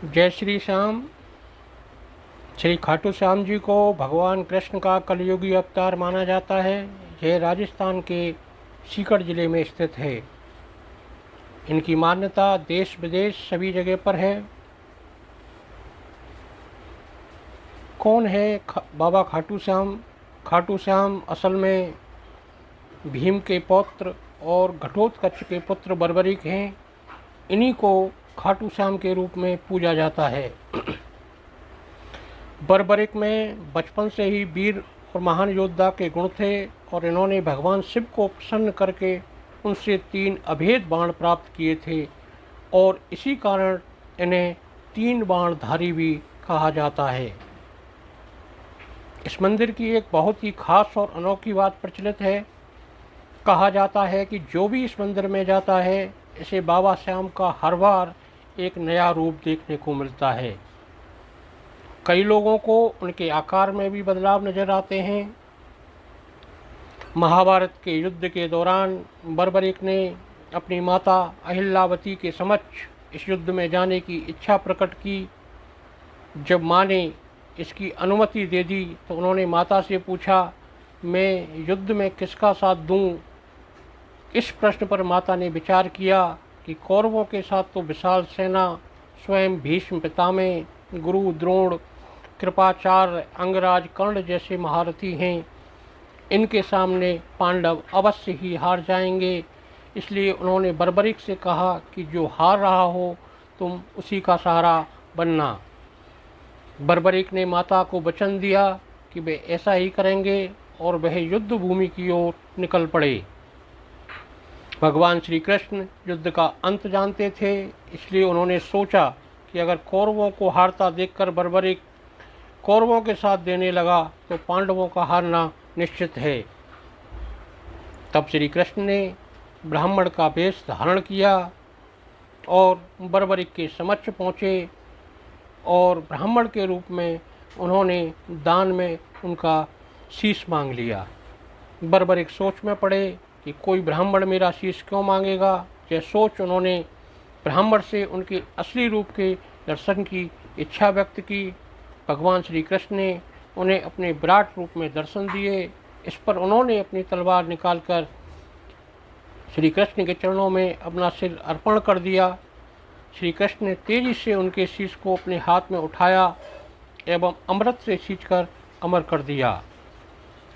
जय श्री श्याम। श्री खाटू श्याम जी को भगवान कृष्ण का कलयुगी अवतार माना जाता है। यह राजस्थान के सीकर जिले में स्थित है। इनकी मान्यता देश विदेश सभी जगह पर है। कौन है बाबा खाटू श्याम? खाटू श्याम असल में भीम के पौत्र और घटोत्कच के पुत्र बर्बरिक हैं। इन्हीं को खाटू श्याम के रूप में पूजा जाता है। बर्बरिक में बचपन से ही वीर और महान योद्धा के गुण थे और इन्होंने भगवान शिव को प्रसन्न करके उनसे 3 अभेद बाण प्राप्त किए थे और इसी कारण इन्हें 3 बाणधारी भी कहा जाता है। इस मंदिर की एक बहुत ही खास और अनोखी बात प्रचलित है। कहा जाता है कि जो भी इस मंदिर में जाता है इसे बाबा श्याम का हर बार एक नया रूप देखने को मिलता है। कई लोगों को उनके आकार में भी बदलाव नजर आते हैं। महाभारत के युद्ध के दौरान बर्बरिक ने अपनी माता अहिल्यावती के समक्ष इस युद्ध में जाने की इच्छा प्रकट की। जब माँ ने इसकी अनुमति दे दी तो उन्होंने माता से पूछा, मैं युद्ध में किसका साथ दूं? इस प्रश्न पर माता ने विचार किया कि कौरवों के साथ तो विशाल सेना, स्वयं भीष्म पितामह, गुरु द्रोण, कृपाचार्य, अंगराज, कर्ण जैसे महारथी हैं। इनके सामने पांडव अवश्य ही हार जाएंगे। इसलिए उन्होंने बर्बरिक से कहा कि जो हार रहा हो तुम उसी का सहारा बनना। बर्बरिक ने माता को वचन दिया कि वे ऐसा ही करेंगे और वह युद्ध भूमि की ओर निकल पड़े। भगवान श्री कृष्ण युद्ध का अंत जानते थे, इसलिए उन्होंने सोचा कि अगर कौरवों को हारता देखकर बर्बरिक कौरवों के साथ देने लगा तो पांडवों का हारना निश्चित है। तब श्री कृष्ण ने ब्राह्मण का वेश धारण किया और बर्बरिक के समक्ष पहुँचे और ब्राह्मण के रूप में उन्होंने दान में उनका शीश मांग लिया। बर्बरिक सोच में पड़े कि कोई ब्राह्मण मेरा शीश क्यों मांगेगा। यह सोच उन्होंने ब्राह्मण से उनके असली रूप के दर्शन की इच्छा व्यक्त की। भगवान श्री कृष्ण ने उन्हें अपने विराट रूप में दर्शन दिए। इस पर उन्होंने अपनी तलवार निकालकर श्री कृष्ण के चरणों में अपना सिर अर्पण कर दिया। श्री कृष्ण ने तेजी से उनके शीश को अपने हाथ में उठाया एवं अमृत से सींचकर अमर कर दिया।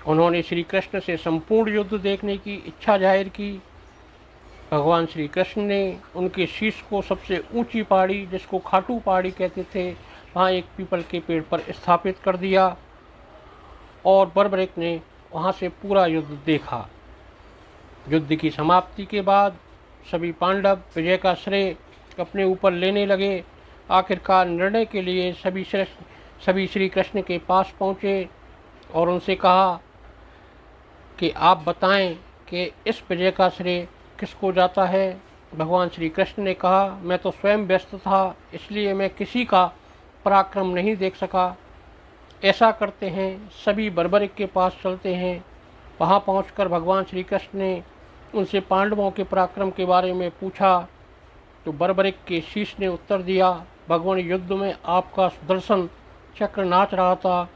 उन्होंने श्री कृष्ण से संपूर्ण युद्ध देखने की इच्छा जाहिर की। भगवान श्री कृष्ण ने उनके शीश को सबसे ऊंची पहाड़ी, जिसको खाटू पहाड़ी कहते थे, वहाँ एक पीपल के पेड़ पर स्थापित कर दिया और बर्बरिक ने वहाँ से पूरा युद्ध देखा। युद्ध की समाप्ति के बाद सभी पांडव विजय का श्रेय अपने ऊपर लेने लगे। आखिरकार निर्णय के लिए सभी श्री कृष्ण के पास पहुँचे और उनसे कहा कि आप बताएं कि इस विजय का श्रेय किसको जाता है। भगवान श्री कृष्ण ने कहा, मैं तो स्वयं व्यस्त था, इसलिए मैं किसी का पराक्रम नहीं देख सका। ऐसा करते हैं, सभी बर्बरिक के पास चलते हैं। वहाँ पहुंचकर भगवान श्री कृष्ण ने उनसे पांडवों के पराक्रम के बारे में पूछा तो बर्बरिक के शीश ने उत्तर दिया, भगवान युद्ध में आपका सुदर्शन चक्र नाच रहा था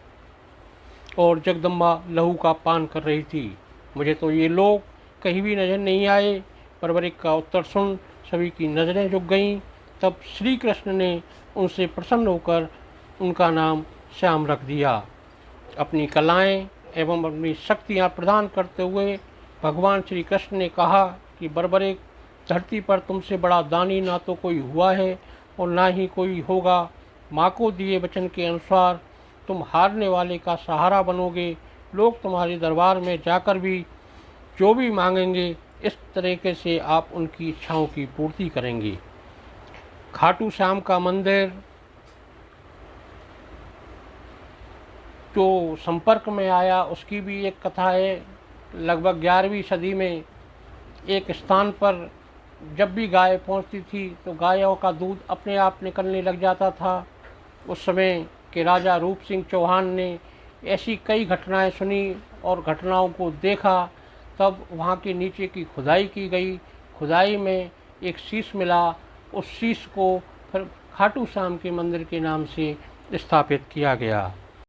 और जगदम्बा लहू का पान कर रही थी। मुझे तो ये लोग कहीं भी नजर नहीं आए। बर्बरिक का उत्तर सुन सभी की नज़रें झुक गईं। तब श्री कृष्ण ने उनसे प्रसन्न होकर उनका नाम श्याम रख दिया। अपनी कलाएं एवं अपनी शक्तियां प्रदान करते हुए भगवान श्री कृष्ण ने कहा कि बर्बरिक, धरती पर तुमसे बड़ा दानी ना तो कोई हुआ है और ना ही कोई होगा। माँ को दिए वचन के अनुसार तुम हारने वाले का सहारा बनोगे। लोग तुम्हारे दरबार में जाकर भी जो भी मांगेंगे, इस तरीके से आप उनकी इच्छाओं की पूर्ति करेंगे। खाटू श्याम का मंदिर जो संपर्क में आया उसकी भी एक कथा है। लगभग 11वीं सदी में एक स्थान पर जब भी गाय पहुंचती थी तो गायों का दूध अपने आप निकलने लग जाता था। उस समय के राजा रूप सिंह चौहान ने ऐसी कई घटनाएं सुनी और घटनाओं को देखा। तब वहाँ के नीचे की खुदाई की गई। खुदाई में एक शीश मिला। उस शीश को फिर खाटू श्याम के मंदिर के नाम से स्थापित किया गया।